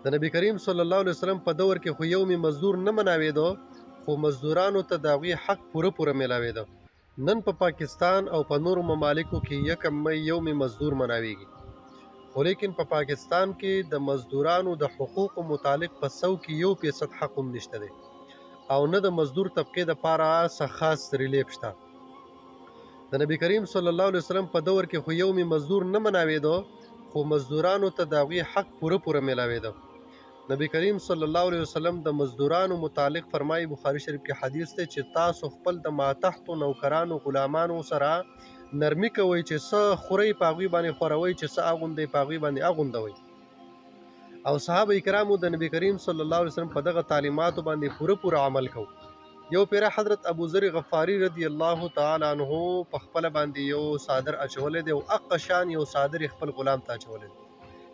د نبی کریم صلی الله علیه وسلم په دور کې خو یومي مزدور نه مناوېدو، خو مزدورانو ته د هغوی حق پوره میلاوېده. نن په پاکستان او په نورو ممالکو کې 1 مۍ یومي مزدور مناوېږي، خو لیکن په پاکستان کې د مزدورانو د حقوقو متعلق په 100 کې 1% حق هم نشته دی، او نه د مزدور طبقې دپاره څه خاص ریلیف شته. د نبی کریم صلی الله علیه وسلم په دور کې خو یومي مزدور نه مناوېدو، خو مزدورانو ته د هغوی حق پوره میلاوېده. نبی کریم صلی الله علیه وسلم د مزدورانو متعلق فرمایي، بخاري شریف کې حدیث دی، چې تاسو خپل د ماتحتو نوکرانو غلامانو سره نرمي کوئ، چې څه خورئ په هغوی باندې خوروئ، چې څه اغوندئ په هغوی باندې اغوندوئ. او صحابه کرامو د نبی کریم صلی الله علیه وسلم په دغه تعلیماتو باندې پوره عمل کو. یو پیره حضرت ابو ذر غفاری رضی الله تعالی عنہ په خپل باندې یو صادر اچولې دی، او اق شان یو صادر خپل غلام ته اچولې دی.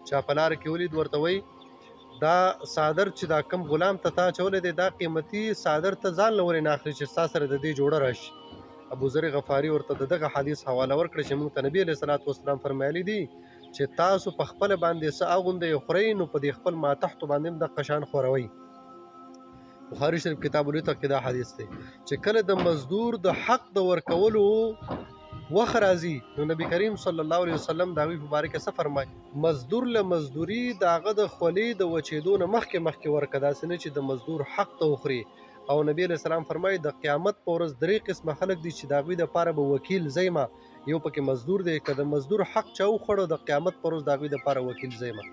چا په لار کې ولید، ورته وی دا صادر چې دا کم غلام ته تا اچولې دی، دا قیمتي صادر ته ځان لوري نه اخلي چې ستا سره د دې جوړه راشي. ابو ذر غفاری ورته دغه حدیث حواله ورکړه چې موږ ته نبی علیه الصلاۃ والسلام فرمایلی دي چې تاسو په خپل باندې څه اغوندئ خورئ، نو په دې خپل ماتحتو باندې هم دغه شان خوروئ. بخاري شریف کتاب العتق کې دا حدیث دی چې کله د مزدور د حق د ورکولو وخت راځي، نو نبی کریم صلی الله علیه وسلم د هغوی په باره کې څه فرمایي؟ مزدور له مزدوري د هغه د خولې د وچېدو نه مخکې ورکه، داسې نه چې د مزدور حق ته وخوري. او نبی علیه السلام فرمایي د قیامت په ورځ 3 قسمه خلک دي چې د هغوی دپاره به وکیل زیمه. یو پکې مزدور دی، که د مزدور حق چا وخوړو د قیامت په ورځ د هغوی دپاره وکیل زیمه.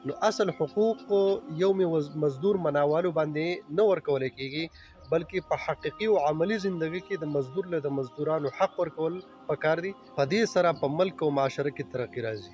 نو اصل حقوق یومي مزدور مناوالو باندې نه ورکول کېږي، بلکې په حقیقي او عملی زندگی کې د مزدور له د مزدورانو حق ورکول پکار دي. په دې سره په ملک او معاشره کې ترقي راځي.